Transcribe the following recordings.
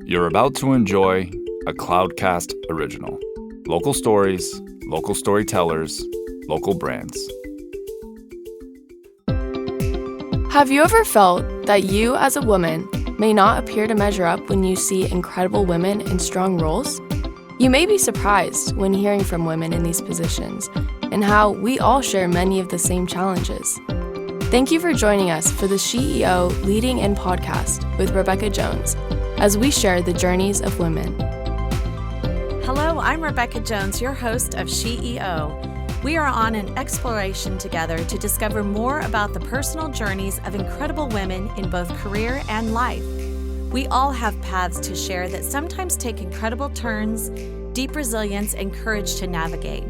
You're about to enjoy a Cloudcast original. Local stories, local storytellers, local brands. Have you ever felt that you as a woman may not appear to measure up when you see incredible women in strong roles? You may be surprised when hearing from women in these positions and how we all share many of the same challenges. Thank you for joining us for the SheEO Lead-In podcast with Rebecca Jones as we share the journeys of women. Hello, I'm Rebecca Jones, your host of SheEO. We are on an exploration together to discover more about the personal journeys of incredible women in both career and life. We all have paths to share that sometimes take incredible turns, deep resilience, and courage to navigate.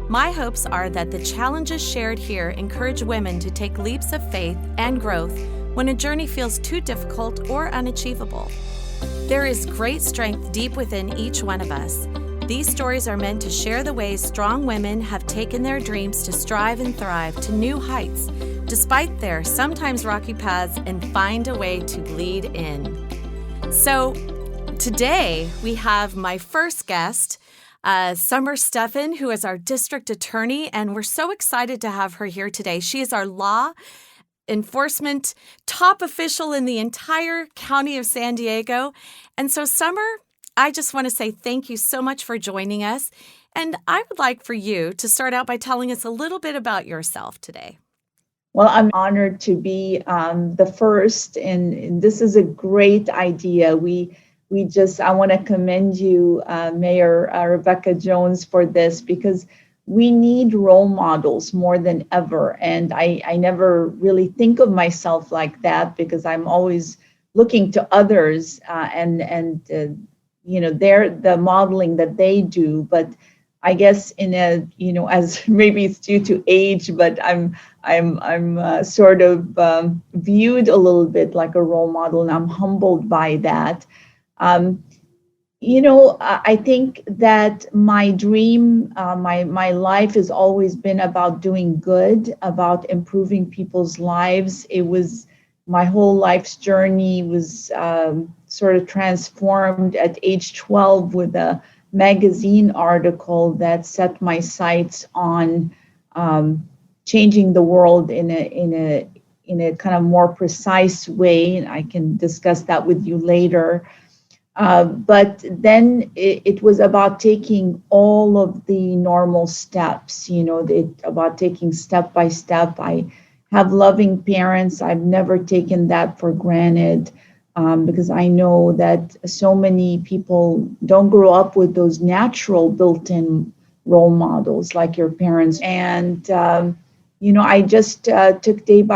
My hopes are that the challenges shared here encourage women to take leaps of faith and growth when a journey feels too difficult or unachievable. There is great strength deep within each one of us. These stories are meant to share the ways strong women have taken their dreams to strive and thrive to new heights, despite their sometimes rocky paths, and find a way to lead in. So today we have my first guest, Stephan, who is our district attorney, and we're so excited to have her here today. She is our law enforcement top official in the entire county of San Diego. And so, Summer, I just want to say thank you so much for joining us. And I would like for you to start out by telling us a little bit about yourself today. Well, I'm honored to be the first, and this is a great idea. I want to commend you, Mayor Rebecca Jones, for this, because we need role models more than ever. And I never really think of myself like that because I'm always looking to others and they're the modeling that they do. But I guess as maybe it's due to age, but I'm sort of viewed a little bit like a role model, and I'm humbled by that. I think that my dream, my life has always been about doing good, about improving people's lives. It was my whole life's journey was sort of transformed at age 12 with a magazine article that set my sights on changing the world in a kind of more precise way. And I can discuss that with you later. But then it was about taking all of the normal steps, about taking step by step. I have loving parents. I've never taken that for granted because I know that so many people don't grow up with those natural built-in role models like your parents. And, I just I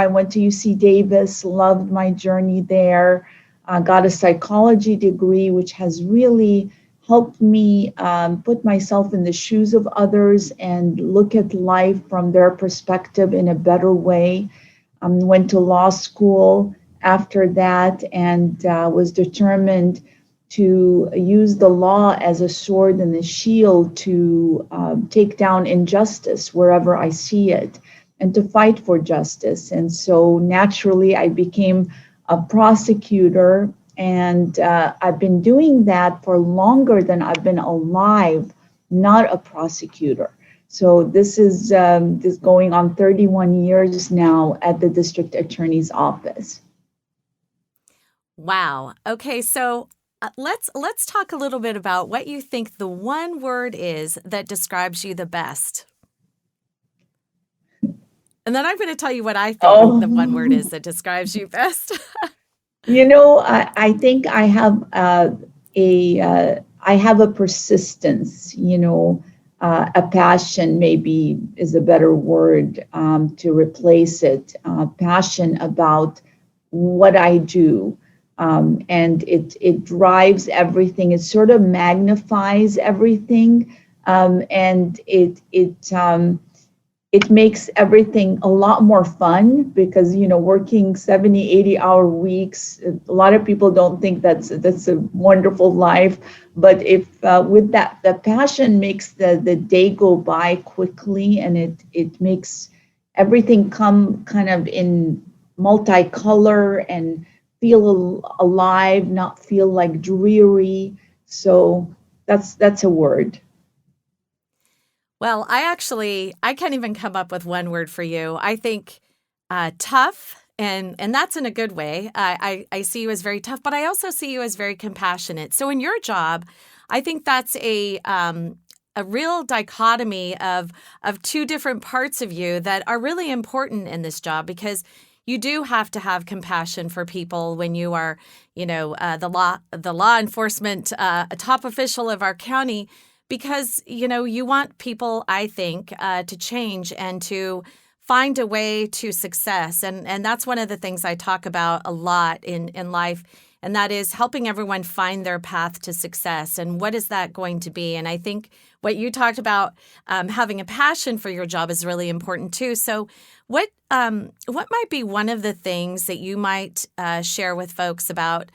went to UC Davis, loved my journey there. Got a psychology degree, which has really helped me put myself in the shoes of others and look at life from their perspective in a better way. Went to law school after that and was determined to use the law as a sword and a shield to take down injustice wherever I see it and to fight for justice. And so naturally, I became a prosecutor, and I've been doing that for longer than I've been alive, not a prosecutor. So this is going on 31 years now at the district attorney's office. Wow. Okay, so let's talk a little bit about what you think the one word is that describes you the best. And then I'm going to tell you what I think the one word is that describes you best. I think I have a persistence, a passion maybe is a better word to replace it. Passion about what I do. And it drives everything. It sort of magnifies everything. And it makes everything a lot more fun because, working 70, 80-hour weeks, a lot of people don't think that's a wonderful life. But if with that, the passion makes the day go by quickly, and it makes everything come kind of in multicolor and feel alive, not feel like dreary. So that's a word. Well, I can't even come up with one word for you. I think tough, and that's in a good way. I see you as very tough, but I also see you as very compassionate. So in your job, I think that's a real dichotomy of two different parts of you that are really important in this job, because you do have to have compassion for people when you are, the law enforcement a top official of our county, because you want people, I think, to change and to find a way to success, and that's one of the things I talk about a lot in life, and that is helping everyone find their path to success. And what is that going to be? And I think what you talked about, having a passion for your job, is really important too. So what might be one of the things that you might share with folks about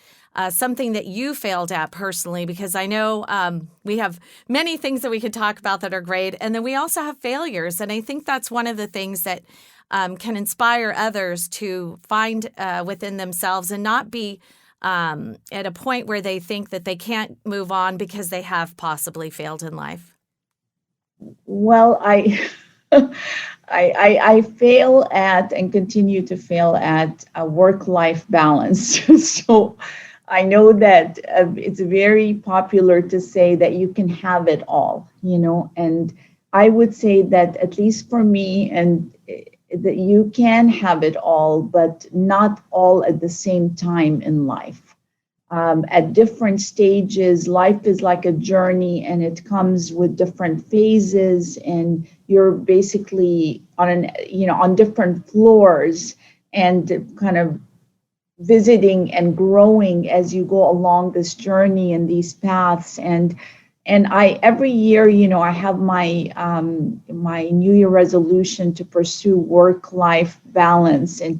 something that you failed at personally? Because I know we have many things that we could talk about that are great, and then we also have failures. And I think that's one of the things that can inspire others to find within themselves and not be at a point where they think that they can't move on because they have possibly failed in life. Well, I fail at and continue to fail at a work-life balance. So I know that it's very popular to say that you can have it all, and I would say that, at least for me, and that you can have it all, but not all at the same time in life. At different stages, life is like a journey, and it comes with different phases, and you're basically on different floors, and kind of visiting and growing as you go along this journey and these paths. And I, every year, I have my my New Year resolution to pursue work-life balance, and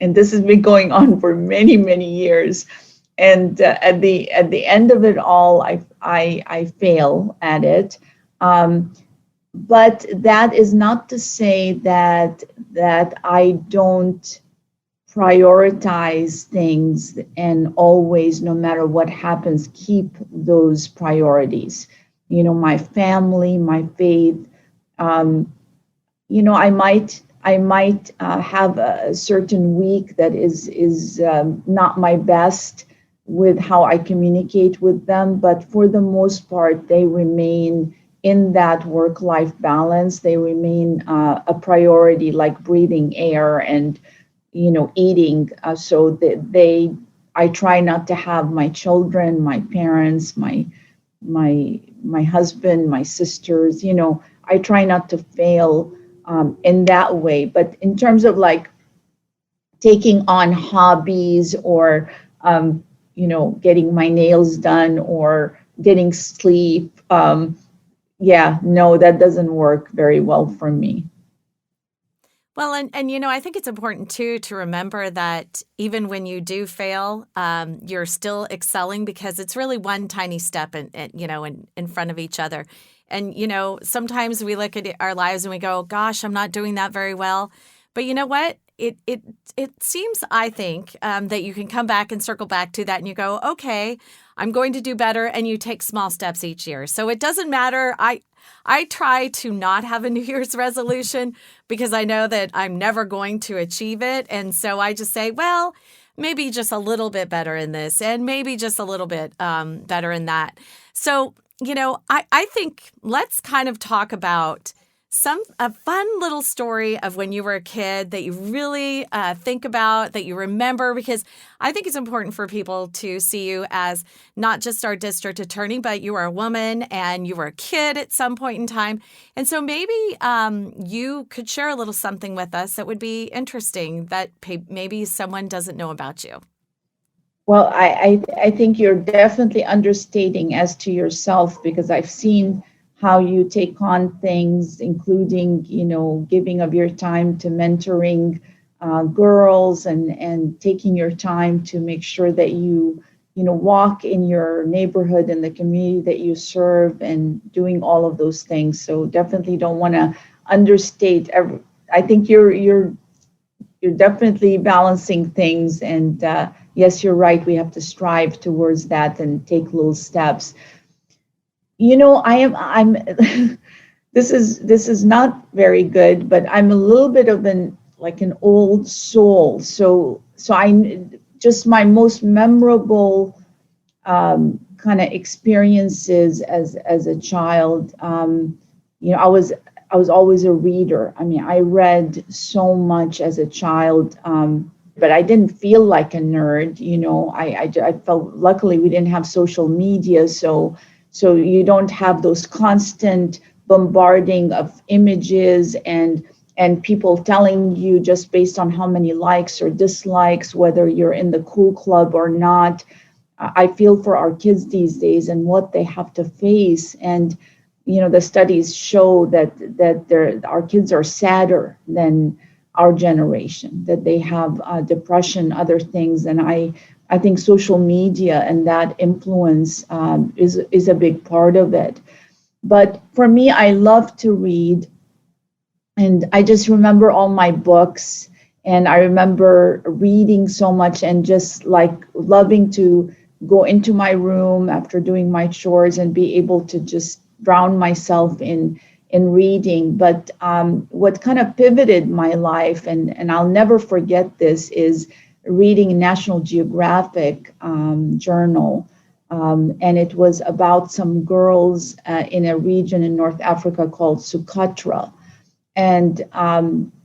this has been going on for many, many years. And at the end of it all, I fail at it. But that is not to say that I don't prioritize things, and always, no matter what happens, keep those priorities. My family, my faith. I might have a certain week that is not my best with how I communicate with them, but for the most part, they remain in that work-life balance. They remain a priority, like breathing air and eating. So that I try not to have my children, my parents, my husband, my sisters. I try not to fail in that way. But in terms of like taking on hobbies, or getting my nails done, or getting sleep, no, that doesn't work very well for me. Well, and I think it's important too to remember that even when you do fail, you're still excelling, because it's really one tiny step in front of each other. And sometimes we look at our lives and we go, "Gosh, I'm not doing that very well." But you know what? It seems, I think, that you can come back and circle back to that, and you go, "Okay, I'm going to do better," and you take small steps each year. So it doesn't matter. I try to not have a New Year's resolution, because I know that I'm never going to achieve it. And so I just say, well, maybe just a little bit better in this, and maybe just a little bit better in that. So, I think let's kind of talk about a fun little story of when you were a kid that you really think about, that you remember, because I think it's important for people to see you as not just our district attorney, but you are a woman and you were a kid at some point in time. And so maybe you could share a little something with us that would be interesting, that maybe someone doesn't know about you. Well, I think you're definitely understating as to yourself, because I've seen how you take on things, including, giving of your time to mentoring girls, and taking your time to make sure that you walk in your neighborhood and the community that you serve, and doing all of those things. So definitely don't want to understate. I think you're definitely balancing things, and yes, you're right. We have to strive towards that and take little steps. You know, I'm this is not very good, but I'm a little bit of an old soul. So I just my most memorable kind of experiences as a child. I was always a reader. I mean, I read so much as a child. But I didn't feel like a nerd, I felt luckily we didn't have social media, so you don't have those constant bombarding of images and people telling you just based on how many likes or dislikes whether you're in the cool club or not. I feel for our kids these days and what they have to face, and the studies show that our kids are sadder than our generation, that they have depression, other things. And I think social media and that influence is a big part of it. But for me, I love to read. And I just remember all my books. And I remember reading so much and just like loving to go into my room after doing my chores and be able to just drown myself in reading. But what kind of pivoted my life, and I'll never forget this, is reading National Geographic journal. And it was about some girls in a region in North Africa called Socotra. And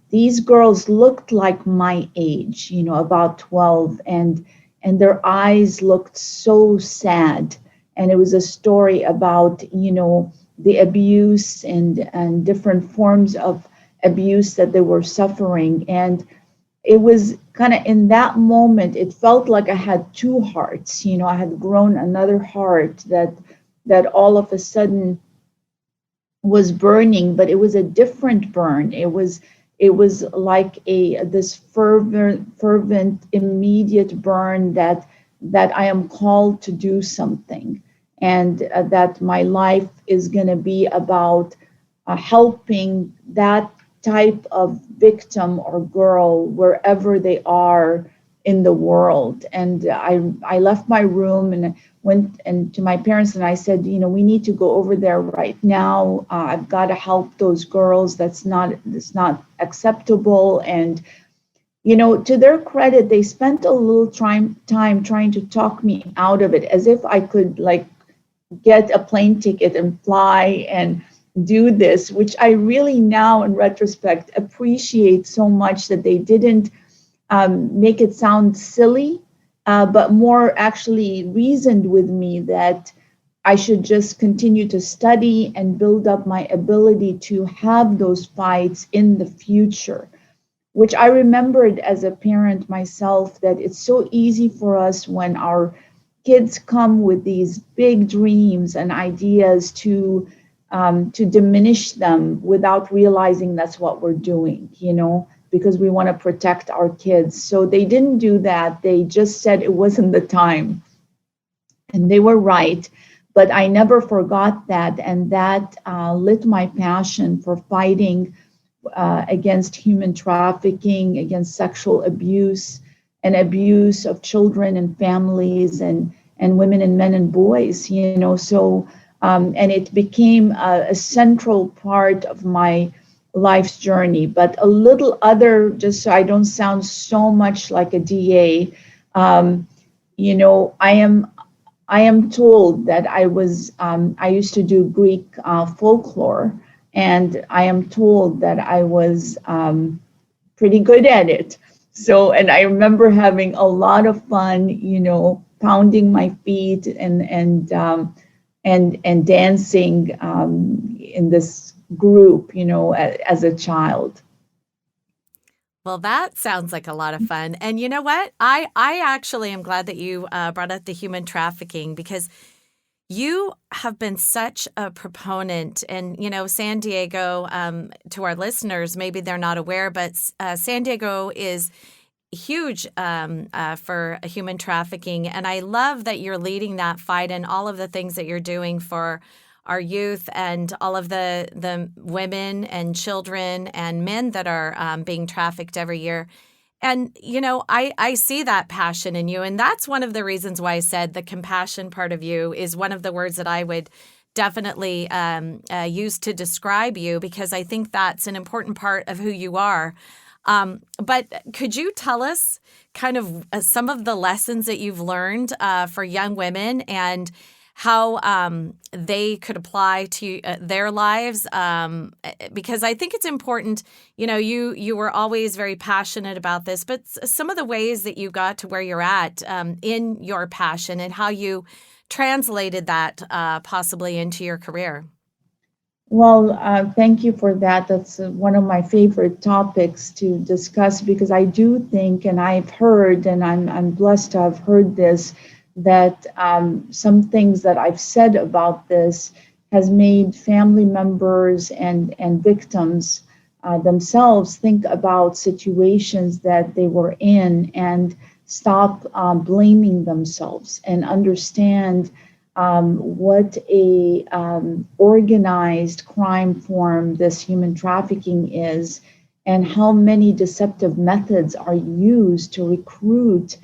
these girls looked like my age, about 12, and their eyes looked so sad. And it was a story about, the abuse and different forms of abuse that they were suffering. And it was kind of in that moment, it felt like I had two hearts. I had grown another heart that all of a sudden was burning, but it was a different burn. It was like this fervent, immediate burn that I am called to do something. And that my life is going to be about helping that type of victim or girl wherever they are in the world. And I left my room and went and to my parents and I said, we need to go over there right now. I've got to help those girls. That's not acceptable. And to their credit, they spent a little time trying to talk me out of it, as if I could get a plane ticket and fly and do this, which I really now in retrospect appreciate so much, that they didn't make it sound silly, but more actually reasoned with me that I should just continue to study and build up my ability to have those fights in the future, which I remembered as a parent myself, that it's so easy for us when our kids come with these big dreams and ideas to diminish them without realizing that's what we're doing, because we want to protect our kids. So they didn't do that. They just said it wasn't the time. And they were right. But I never forgot that. And that lit my passion for fighting against human trafficking, against sexual abuse and abuse of children and families and women and men and boys, so and it became a central part of my life's journey. But a little other, just so I don't sound so much like a DA, I am told that I used to do Greek folklore, and I am told that I was pretty good at it. So, and I remember having a lot of fun, pounding my feet and dancing in this group, as a child. Well, that sounds like a lot of fun. And you know what? I actually am glad that you brought up the human trafficking, because you have been such a proponent. And, San Diego, to our listeners, maybe they're not aware, but San Diego is huge for human trafficking. And I love that you're leading that fight and all of the things that you're doing for our youth and all of the women and children and men that are being trafficked every year. And, I see that passion in you. And that's one of the reasons why I said the compassion part of you is one of the words that I would definitely use to describe you, because I think that's an important part of who you are. But could you tell us kind of some of the lessons that you've learned for young women and how they could apply to their lives? Because I think it's important, you were always very passionate about this, but some of the ways that you got to where you're at in your passion and how you translated that possibly into your career. Well, thank you for that. That's one of my favorite topics to discuss, because I do think, and I've heard, and I'm blessed to have heard this, that some things that I've said about this has made family members and victims themselves think about situations that they were in and stop blaming themselves and understand what a organized crime form this human trafficking is, and how many deceptive methods are used to recruit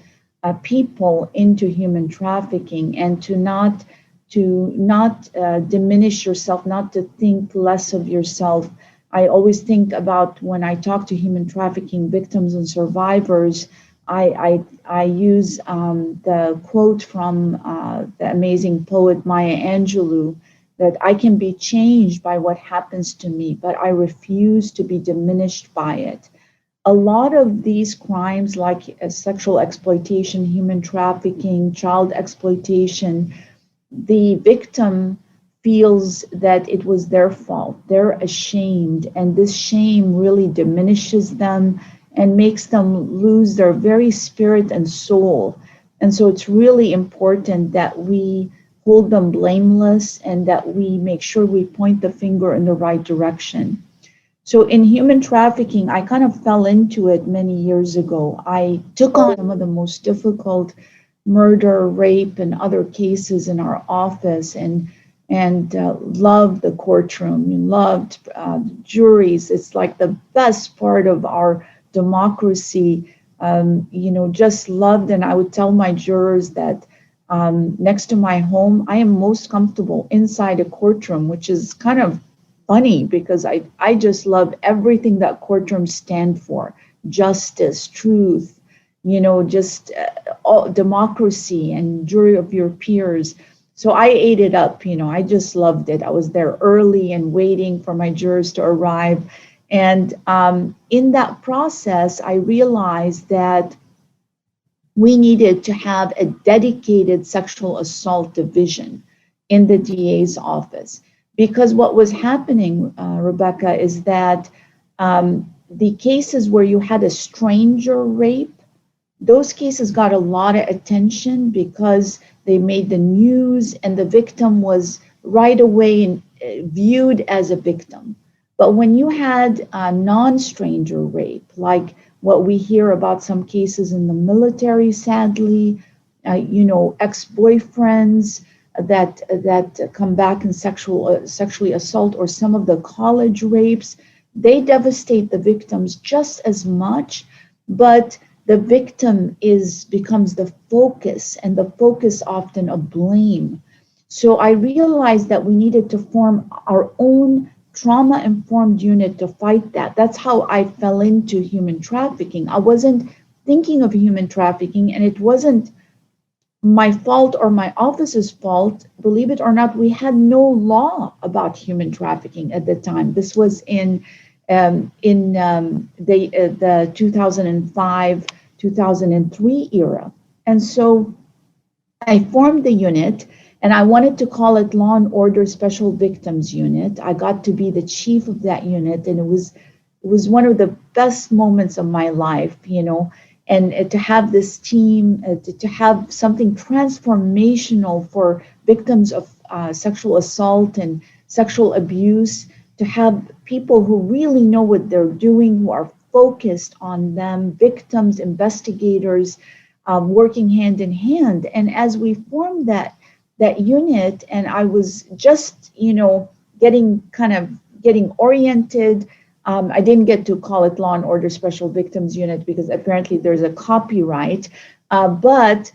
people into human trafficking, and to not diminish yourself, not to think less of yourself. I always think about, when I talk to human trafficking victims and survivors, I use the quote from the amazing poet Maya Angelou, that I can be changed by what happens to me, but I refuse to be diminished by it. A lot of these crimes, like sexual exploitation, human trafficking, child exploitation, the victim feels that it was their fault. They're ashamed, and this shame really diminishes them and makes them lose their very spirit and soul. And so it's really important that we hold them blameless and that we make sure we point the finger in the right direction. So in human trafficking, I kind of fell into it many years ago. I took on some of the most difficult murder, rape, and other cases in our office, and loved the courtroom, loved juries. It's like the best part of our democracy, just loved. And I would tell my jurors that next to my home, I am most comfortable inside a courtroom, which is kind of funny, because I just love everything that courtrooms stand for: justice, truth, just all, democracy, and jury of your peers. So I ate it up, I just loved it. I was there early and waiting for my jurors to arrive. And in that process, I realized that we needed to have a dedicated sexual assault division in the DA's office. Because what was happening, Rebecca, is that the cases where you had a stranger rape, those cases got a lot of attention because they made the news, and the victim was right away viewed as a victim. But when you had non-stranger rape, like what we hear about some cases in the military, sadly, ex-boyfriends that come back and sexually assault, or some of the college rapes, they devastate the victims just as much, but the victim becomes the focus, and the focus often of blame. So I realized that we needed to form our own trauma-informed unit to fight that. That's how I fell into human trafficking. I wasn't thinking of human trafficking, and it wasn't my fault or my office's fault. Believe it or not, we had no law about human trafficking at the time. This was in the 2005, 2003 era. And so I formed the unit, and I wanted to call it Law and Order Special Victims Unit. I got to be the chief of that unit, and it was one of the best moments of my life, and to have this team, to have something transformational for victims of sexual assault and sexual abuse, to have people who really know what they're doing, who are focused on them, victims, investigators, working hand in hand. And as we formed that unit, and I was just, getting oriented, I didn't get to call it Law and Order Special Victims Unit because apparently there's a copyright. But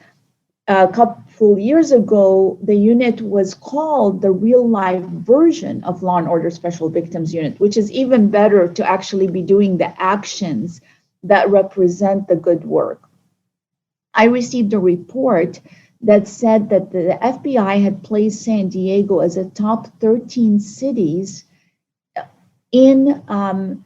a couple years ago, the unit was called the real life version of Law and Order Special Victims Unit, which is even better to actually be doing the actions that represent the good work. I received a report that said that the FBI had placed San Diego as a top 13 cities in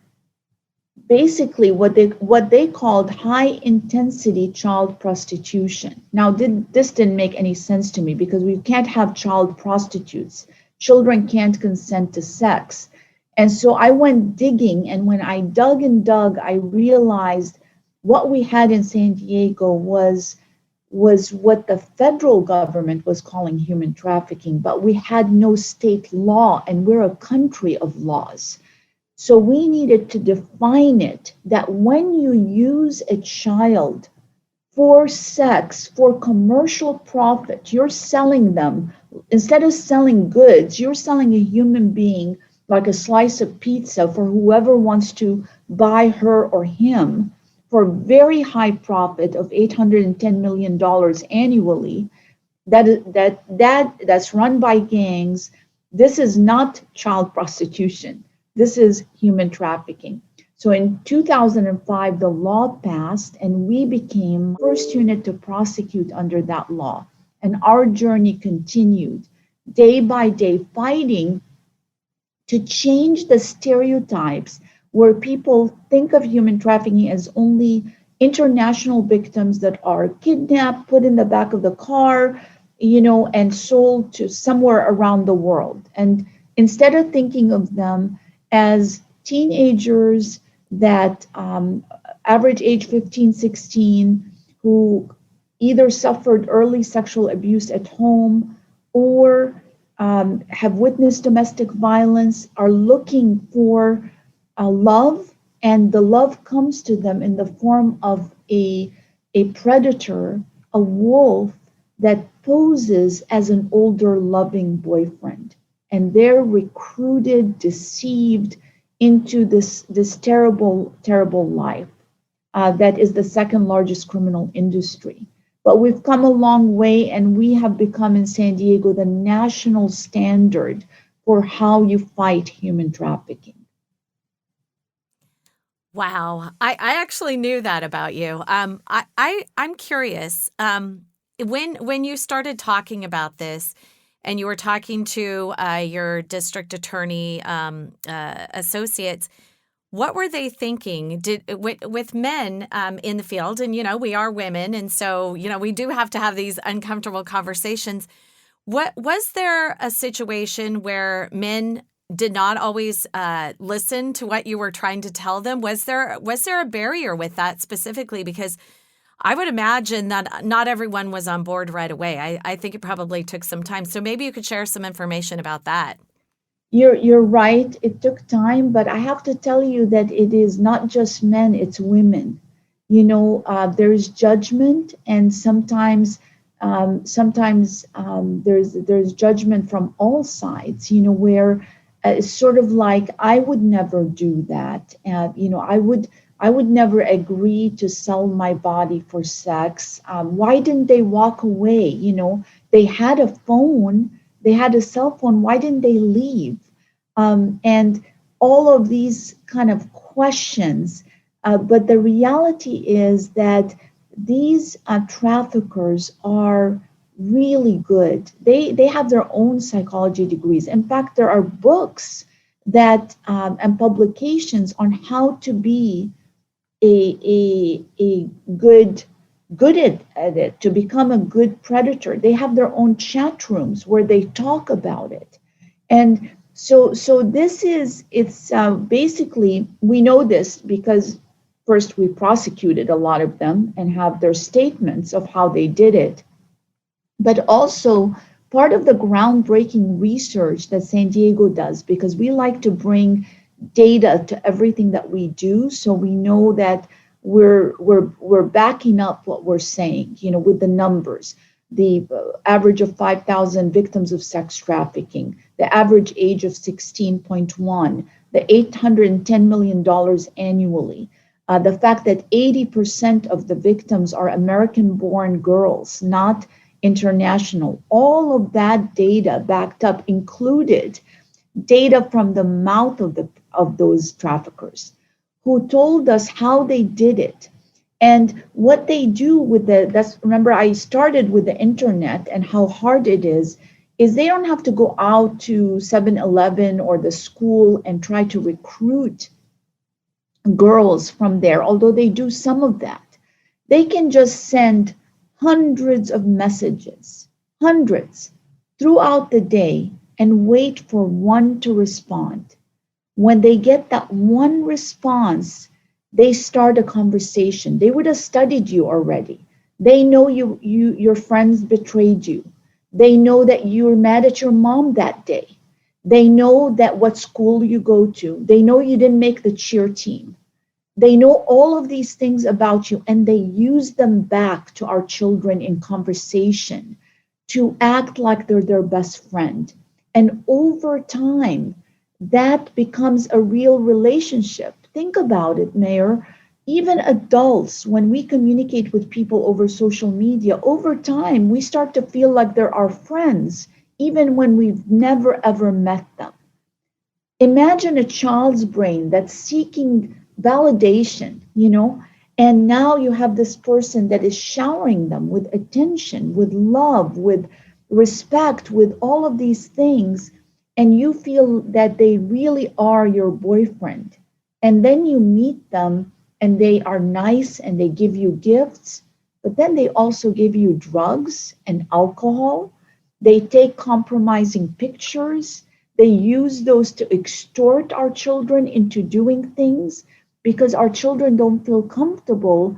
basically what they called high intensity child prostitution. Now, this didn't make any sense to me because we can't have child prostitutes. Children can't consent to sex. And so I went digging, and when I dug and dug, I realized what we had in San Diego was what the federal government was calling human trafficking, but we had no state law, and we're a country of laws. So we needed to define it that when you use a child for sex, for commercial profit, you're selling them. Instead of selling goods, you're selling a human being like a slice of pizza for whoever wants to buy her or him for very high profit of $810 million annually. That's run by gangs. This is not child prostitution. This is human trafficking. So in 2005, the law passed, and we became the first unit to prosecute under that law. And our journey continued day by day, fighting to change the stereotypes where people think of human trafficking as only international victims that are kidnapped, put in the back of the car, and sold to somewhere around the world. And instead of thinking of them as teenagers that average age 15, 16, who either suffered early sexual abuse at home or have witnessed domestic violence, are looking for love, and the love comes to them in the form of a predator, a wolf that poses as an older, loving boyfriend. And they're recruited, deceived into this terrible, terrible life that is the second largest criminal industry. But we've come a long way, and we have become in San Diego the national standard for how you fight human trafficking. Wow. I actually knew that about you. I'm curious. When you started talking about this, and you were talking to your district attorney associates, what were they thinking? With men in the field, and we are women, and so we do have to have these uncomfortable conversations. What was there a situation where men did not always listen to what you were trying to tell them? Was there a barrier with that specifically? Because I would imagine that not everyone was on board right away. I think it probably took some time. So maybe you could share some information about that. You're right. It took time, but I have to tell you that it is not just men, it's women. There's judgment, and sometimes there's judgment from all sides, where it's sort of like, I would never do that. I would never agree to sell my body for sex. Why didn't they walk away? They had a phone, they had a cell phone. Why didn't they leave? And all of these kind of questions. But the reality is that these traffickers are really good. They have their own psychology degrees. In fact, there are books that and publications on how to be a good at it, to become a good predator. They have their own chat rooms where they talk about it. And so it's basically, we know this because first we prosecuted a lot of them and have their statements of how they did it. But also part of the groundbreaking research that San Diego does, because we like to bring data to everything that we do, so we know that we're backing up what we're saying, with the numbers. the average of 5,000 victims of sex trafficking, the average age of 16.1, the $810 million annually, the fact that 80% of the victims are American-born girls, not international. All of that data backed up included data from the mouth of those traffickers who told us how they did it and what they do with remember I started with the internet and how hard it is they don't have to go out to 7-Eleven or the school and try to recruit girls from there, although they do some of that. They can just send hundreds of messages, hundreds, throughout the day and wait for one to respond. When they get that one response, they start a conversation. They would have studied you already. They know your friends betrayed you. They know that you were mad at your mom that day. They know that what school you go to. They know you didn't make the cheer team. They know all of these things about you, and they use them back to our children in conversation to act like they're their best friend. And over time, that becomes a real relationship. Think about it, Mayor. Even adults, when we communicate with people over social media, over time, we start to feel like they're our friends, even when we've never ever met them. Imagine a child's brain that's seeking validation, and now you have this person that is showering them with attention, with love, with respect, with all of these things, and you feel that they really are your boyfriend. And then you meet them and they are nice and they give you gifts, but then they also give you drugs and alcohol. They take compromising pictures. They use those to extort our children into doing things because our children don't feel comfortable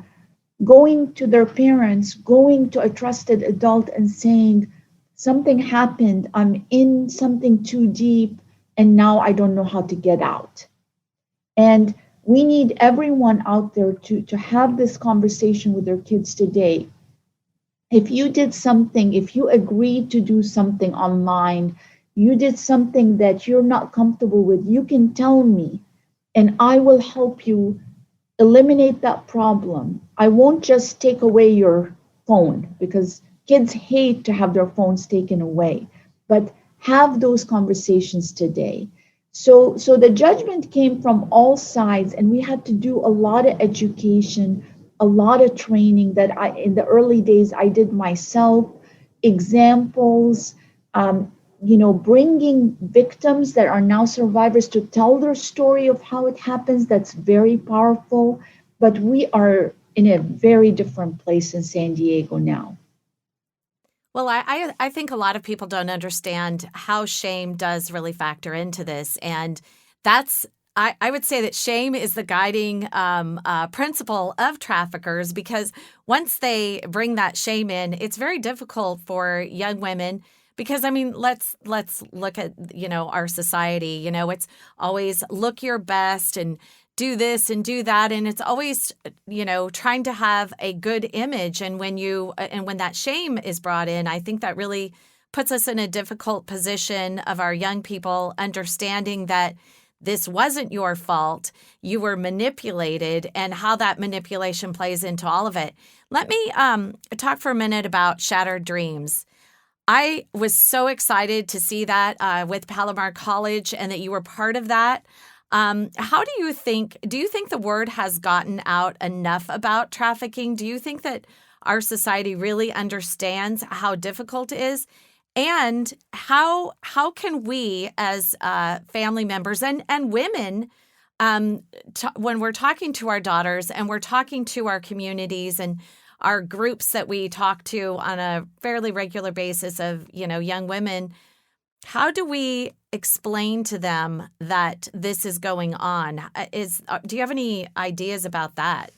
going to their parents, going to a trusted adult and saying, something happened, I'm in something too deep, and now I don't know how to get out. And we need everyone out there to have this conversation with their kids today. If you did something, if you agreed to do something online, you did something that you're not comfortable with, you can tell me, and I will help you eliminate that problem. I won't just take away your phone because kids hate to have their phones taken away, but have those conversations today. So the judgment came from all sides, and we had to do a lot of education, a lot of training that in the early days I did myself, examples, bringing victims that are now survivors to tell their story of how it happens. That's very powerful, but we are in a very different place in San Diego now. Well, I think a lot of people don't understand how shame does really factor into this. And I would say that shame is the guiding principle of traffickers, because once they bring that shame in, it's very difficult for young women. Because, I mean, let's look at, our society. It's always look your best and do this and do that. And it's always, trying to have a good image. And when that shame is brought in, I think that really puts us in a difficult position of our young people understanding that this wasn't your fault. You were manipulated, and how that manipulation plays into all of it. Let me talk for a minute about Shattered Dreams. I was so excited to see that with Palomar College and that you were part of that. How do you think the word has gotten out enough about trafficking? Do you think that our society really understands how difficult it is? And how can we as family members and women, when we're talking to our daughters and we're talking to our communities and our groups that we talk to on a fairly regular basis of, young women, how do we explain to them that this is going on? Do you have any ideas about that?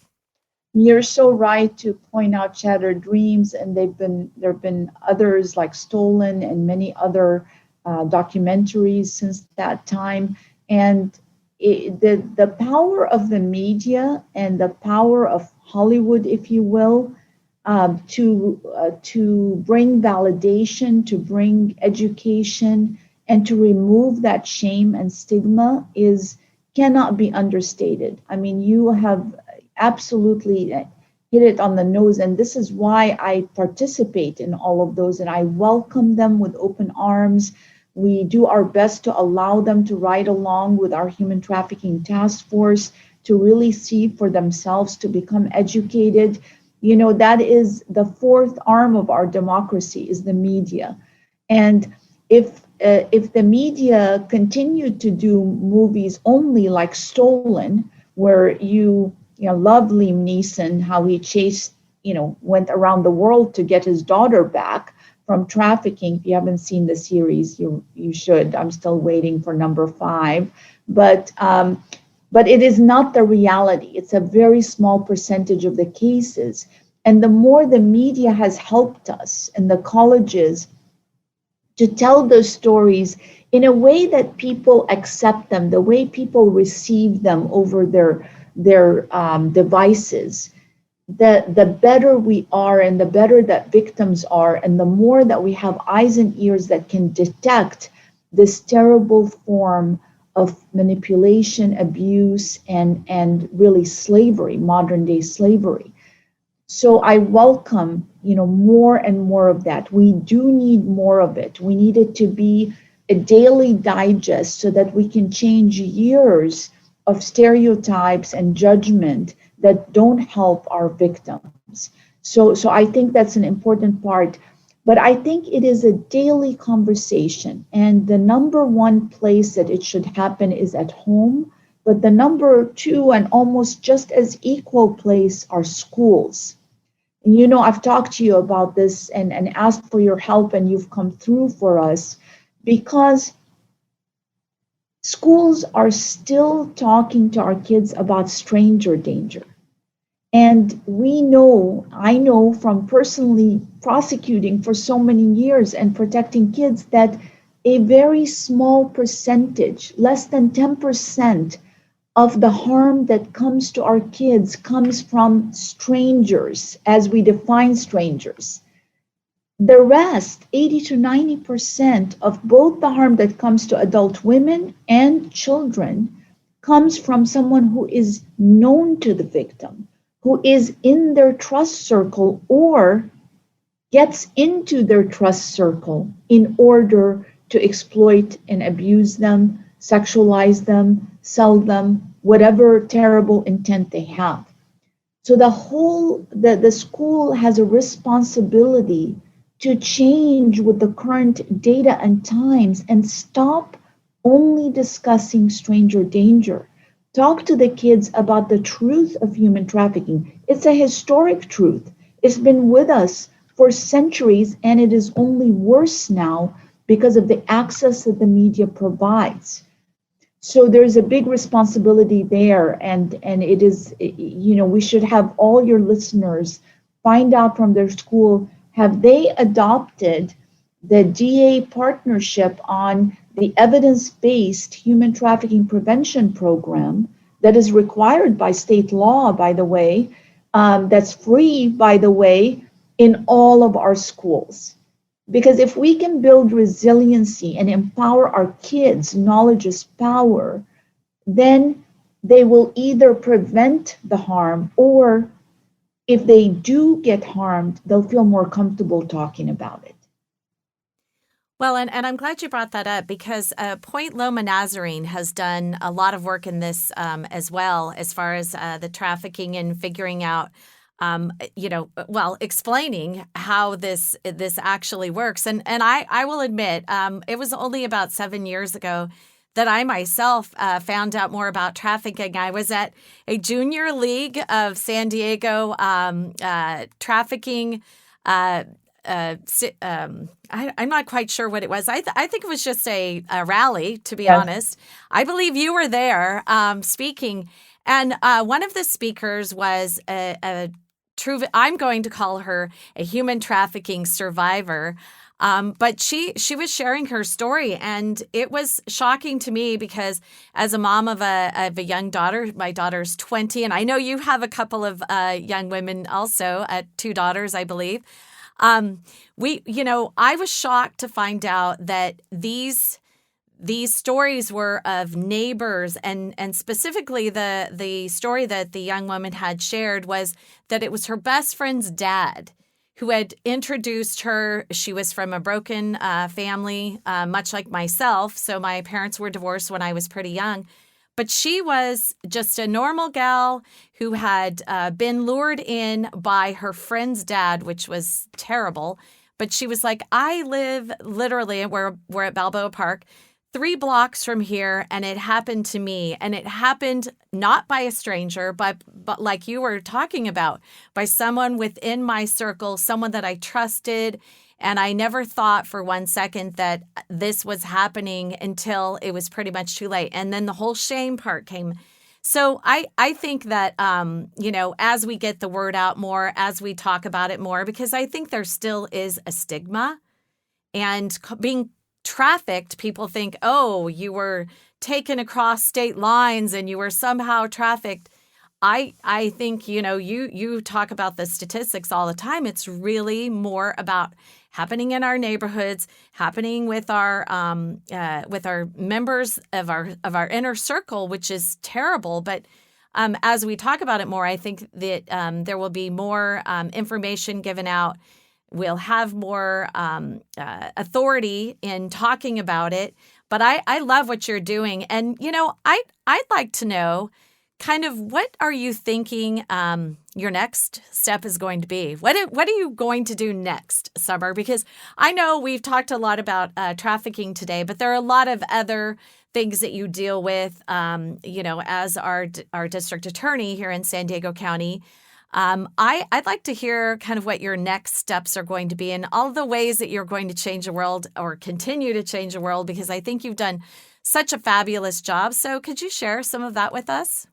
You're so right to point out Shattered Dreams, and there have been others like Stolen and many other documentaries since that time. And the power of the media and the power of Hollywood, if you will, to bring validation, to bring education, and to remove that shame and stigma cannot be understated. I mean, you have absolutely hit it on the nose, and this is why I participate in all of those, and I welcome them with open arms. We do our best to allow them to ride along with our human trafficking task force to really see for themselves, to become educated. You know, that is the fourth arm of our democracy, is the media. And if the media continued to do movies only like Stolen, where you love Liam Neeson, how he went around the world to get his daughter back from trafficking. If you haven't seen the series, you should. I'm still waiting for number 5, but it is not the reality. It's a very small percentage of the cases. And the more the media has helped us in the colleges to tell those stories in a way that people accept them, the way people receive them over their devices, the better we are, and the better that victims are, and the more that we have eyes and ears that can detect this terrible form of manipulation, abuse, and really slavery, modern day slavery. So I welcome, more and more of that. We do need more of it. We need it to be a daily digest so that we can change years of stereotypes and judgment that don't help our victims. So I think that's an important part. But I think it is a daily conversation. And the number one place that it should happen is at home. But the number 2 and almost just as equal place are schools. And I've talked to you about this and asked for your help, and you've come through for us, because schools are still talking to our kids about stranger danger. And I know from personally prosecuting for so many years and protecting kids, that a very small percentage, less than 10% of the harm that comes to our kids comes from strangers, as we define strangers. The rest, 80 to 90% of both the harm that comes to adult women and children, comes from someone who is known to the victim, who is in their trust circle or gets into their trust circle in order to exploit and abuse them, sexualize them, sell them, whatever terrible intent they have. So the school has a responsibility to change with the current data and times and stop only discussing stranger danger. Talk to the kids about the truth of human trafficking. It's a historic truth. It's been with us for centuries, and it is only worse now because of the access that the media provides. So there's a big responsibility there, and it is, we should have all your listeners find out from their school, have they adopted the DA partnership on the evidence-based human trafficking prevention program that is required by state law, by the way, that's free, by the way, in all of our schools. Because if we can build resiliency and empower our kids, knowledge is power, then they will either prevent the harm, or if they do get harmed, they'll feel more comfortable talking about it. Well, and I'm glad you brought that up, because Point Loma Nazarene has done a lot of work in this as well, as far as the trafficking and figuring out, explaining how this actually works. And I will admit, it was only about 7 years ago that I myself found out more about trafficking. I was at a junior league of San Diego trafficking. I'm not quite sure what it was. I think it was just a rally, to be honest. I believe you were there speaking. And one of the speakers was a true, I'm going to call her a human trafficking survivor. But she was sharing her story, and it was shocking to me because as a mom of a young daughter, my daughter's 20, and I know you have a couple of young women also, 2 daughters, I believe. I was shocked to find out that these stories were of neighbors, and specifically the story that the young woman had shared was that it was her best friend's dad who had introduced her. She was from a broken family, much like myself. So my parents were divorced when I was pretty young. But she was just a normal gal who had been lured in by her friend's dad, which was terrible. But she was like, I live literally, we're at Balboa Park, 3 blocks from here, and it happened to me. And it happened not by a stranger, but like you were talking about, by someone within my circle, someone that I trusted. And I never thought for one second that this was happening until it was pretty much too late. And then the whole shame part came. So I think that, as we get the word out more, as we talk about it more, because I think there still is a stigma, and being trafficked, people think, oh, you were taken across state lines and you were somehow trafficked. I think, you talk about the statistics all the time. It's really more about happening in our neighborhoods, happening with our members of our inner circle, which is terrible. But as we talk about it more, I think that there will be more information given out. We'll have more authority in talking about it. But I love what you're doing. And, I'd like to know kind of what are you thinking your next step is going to be? What are you going to do next, Summer? Because I know we've talked a lot about trafficking today, but there are a lot of other things that you deal with, as our district attorney here in San Diego County. I'd like to hear kind of what your next steps are going to be and all the ways that you're going to change the world or continue to change the world, because I think you've done such a fabulous job. So could you share some of that with us?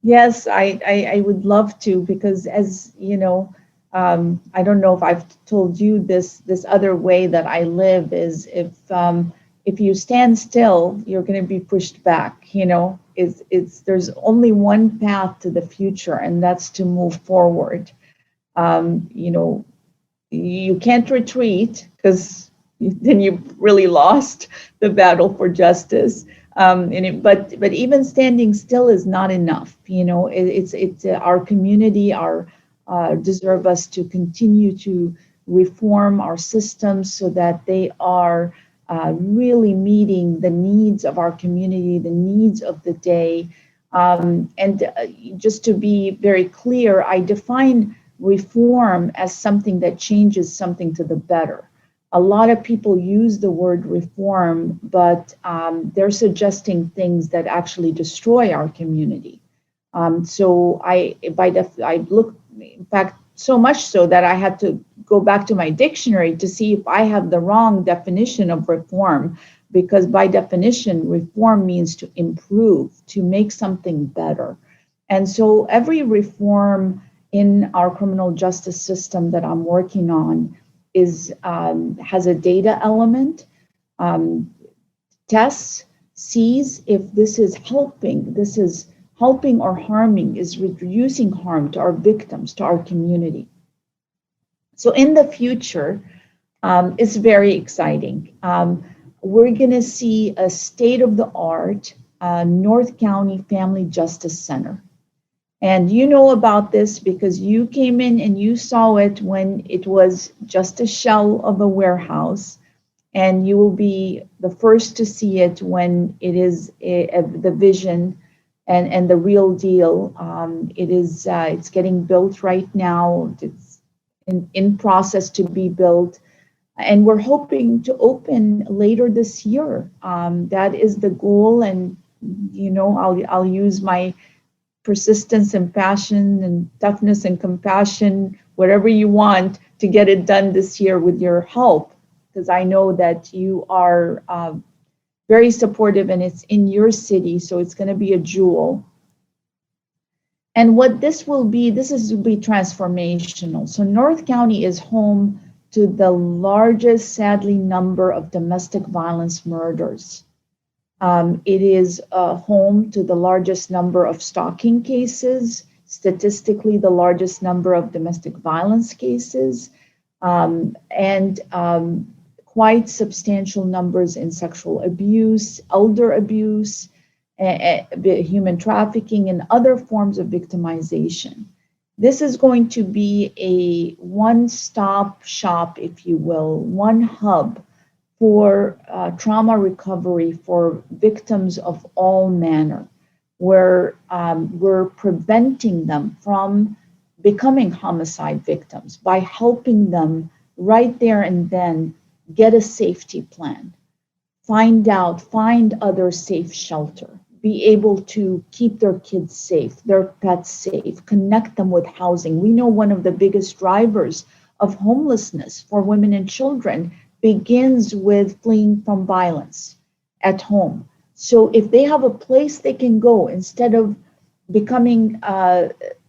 Yes, I would love to, because as you know, I don't know if I've told you this other way that I live is if you stand still, you're going to be pushed back. There's only one path to the future, and that's to move forward. You can't retreat, because then you've really lost the battle for justice. But even standing still is not enough. It's our community deserve us to continue to reform our systems so that they are really meeting the needs of our community, the needs of the day. Just to be very clear, I define reform as something that changes something to the better. A lot of people use the word reform, but they're suggesting things that actually destroy our community. So I look, in fact, so much so that I had to go back to my dictionary to see if I have the wrong definition of reform, because by definition, reform means to improve, to make something better. And so every reform in our criminal justice system that I'm working on has a data element, tests, sees if this is helping or harming, is reducing harm to our victims, to our community. So in the future, it's very exciting. We're going to see a state-of-the-art North County Family Justice Center. And you know about this because you came in and you saw it when it was just a shell of a warehouse. And you will be the first to see it when it is the vision and the real deal. It's getting built right now. It's in process to be built. And we're hoping to open later this year. That is the goal. And, I'll use my persistence and passion and toughness and compassion, whatever you want, to get it done this year with your help, because I know that you are very supportive and it's in your city, so it's going to be a jewel. And what this will be transformational. So North County is home to the largest, sadly, number of domestic violence murders. It is home to the largest number of stalking cases, statistically the largest number of domestic violence cases, and quite substantial numbers in sexual abuse, elder abuse, human trafficking, and other forms of victimization. This is going to be a one-stop shop, if you will, one hub for trauma recovery for victims of all manner, where we're preventing them from becoming homicide victims by helping them right there and then get a safety plan, find other safe shelter, be able to keep their kids safe, their pets safe, connect them with housing. We know one of the biggest drivers of homelessness for women and children begins with fleeing from violence at home. So if they have a place they can go instead of becoming,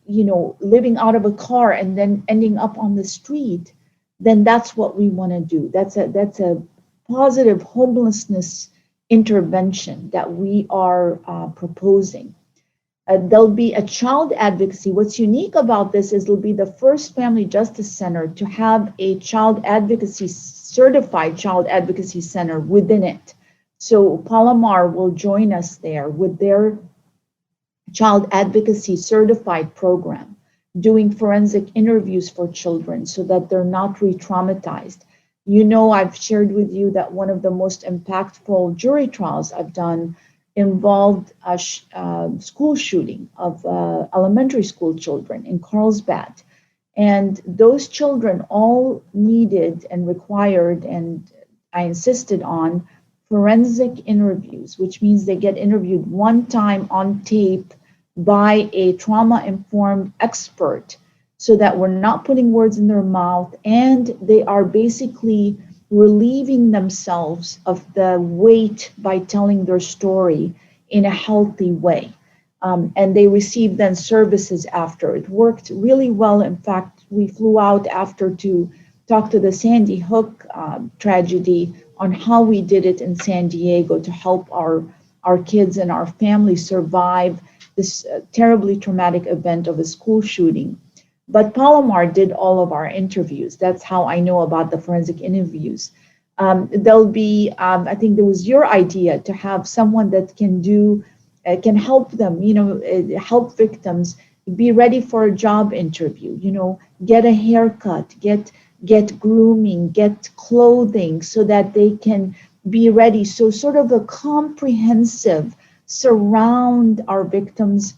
living out of a car and then ending up on the street, then that's what we want to do. That's a positive homelessness intervention that we are proposing. There'll be a child advocacy. What's unique about this is it'll be the first family justice center to have a certified child advocacy center within it. So Palomar will join us there with their child advocacy certified program, doing forensic interviews for children so that they're not re-traumatized. You know, I've shared with you that one of the most impactful jury trials I've done involved a school shooting of elementary school children in Carlsbad. And those children all needed and required, and I insisted on, forensic interviews, which means they get interviewed one time on tape by a trauma-informed expert, so that we're not putting words in their mouth, and they are basically relieving themselves of the weight by telling their story in a healthy way. And they received then services after. It worked really well. In fact, we flew out after to talk to the Sandy Hook tragedy on how we did it in San Diego to help our kids and our families survive this terribly traumatic event of a school shooting. But Palomar did all of our interviews. That's how I know about the forensic interviews. There'll be, I think there was your idea to have someone that can help them, help victims be ready for a job interview, get a haircut, get grooming, get clothing so that they can be ready. So sort of a comprehensive surround our victims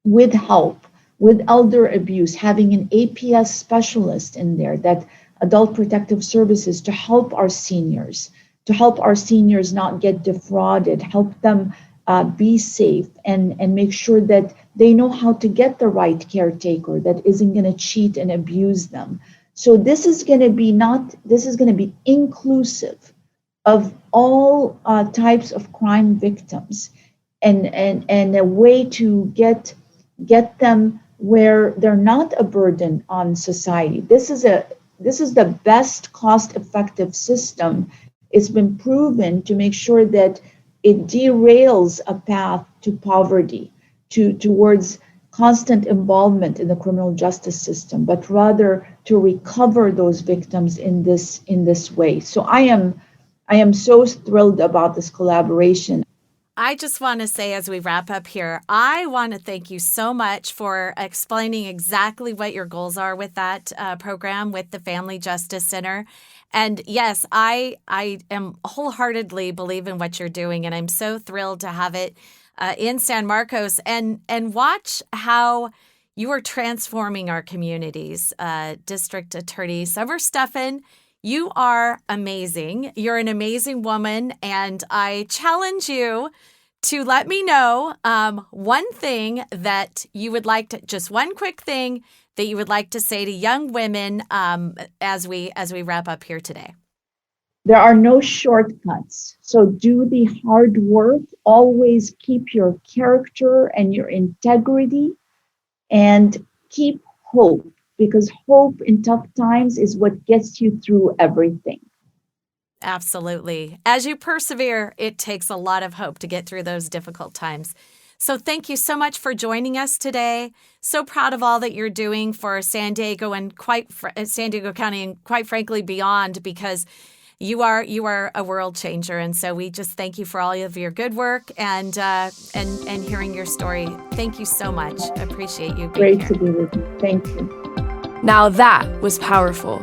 with help, with elder abuse, having an APS specialist in there, that Adult Protective Services, to help our seniors not get defrauded, help them be safe, and make sure that they know how to get the right caretaker that isn't going to cheat and abuse them. So this is going to be inclusive of all types of crime victims, and a way to get them where they're not a burden on society. This is the best cost-effective system. It's been proven to make sure that it derails a path to poverty, towards constant involvement in the criminal justice system, but rather to recover those victims in this way. So I am so thrilled about this collaboration. I just want to say, as we wrap up here, I want to thank you so much for explaining exactly what your goals are with that program with the Family Justice Center. And yes, I am wholeheartedly believe in what you're doing, and I'm so thrilled to have it in San Marcos and watch how you are transforming our communities. District Attorney Summer Stephan, you are amazing. You're an amazing woman, and I challenge you to let me know one thing that you would like to, just one quick thing that you would like to say to young women as we wrap up here today. There are no shortcuts. So do the hard work. Always keep your character and your integrity, and keep hope. because hope in tough times is what gets you through everything. Absolutely. As you persevere, it takes a lot of hope to get through those difficult times. So thank you so much for joining us today. So proud of all that you're doing for San Diego and San Diego County and quite frankly beyond, because you are a world changer. And so we just thank you for all of your good work and hearing your story. Thank you so much. I appreciate you being here. Great to be with you. Thank you. Now that was powerful.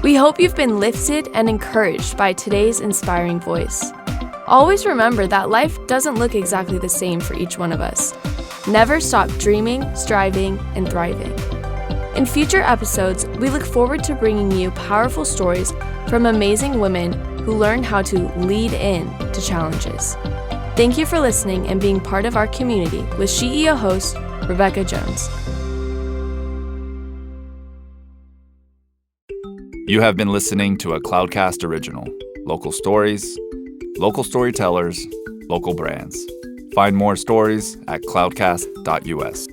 We hope you've been lifted and encouraged by today's inspiring voice. Always remember that life doesn't look exactly the same for each one of us. Never stop dreaming, striving, and thriving. In future episodes, we look forward to bringing you powerful stories from amazing women who learn how to lead in to challenges. Thank you for listening and being part of our community with SheEO host, Rebecca Jones. You have been listening to a Cloudcast original. Local stories, local storytellers, local brands. Find more stories at cloudcast.us.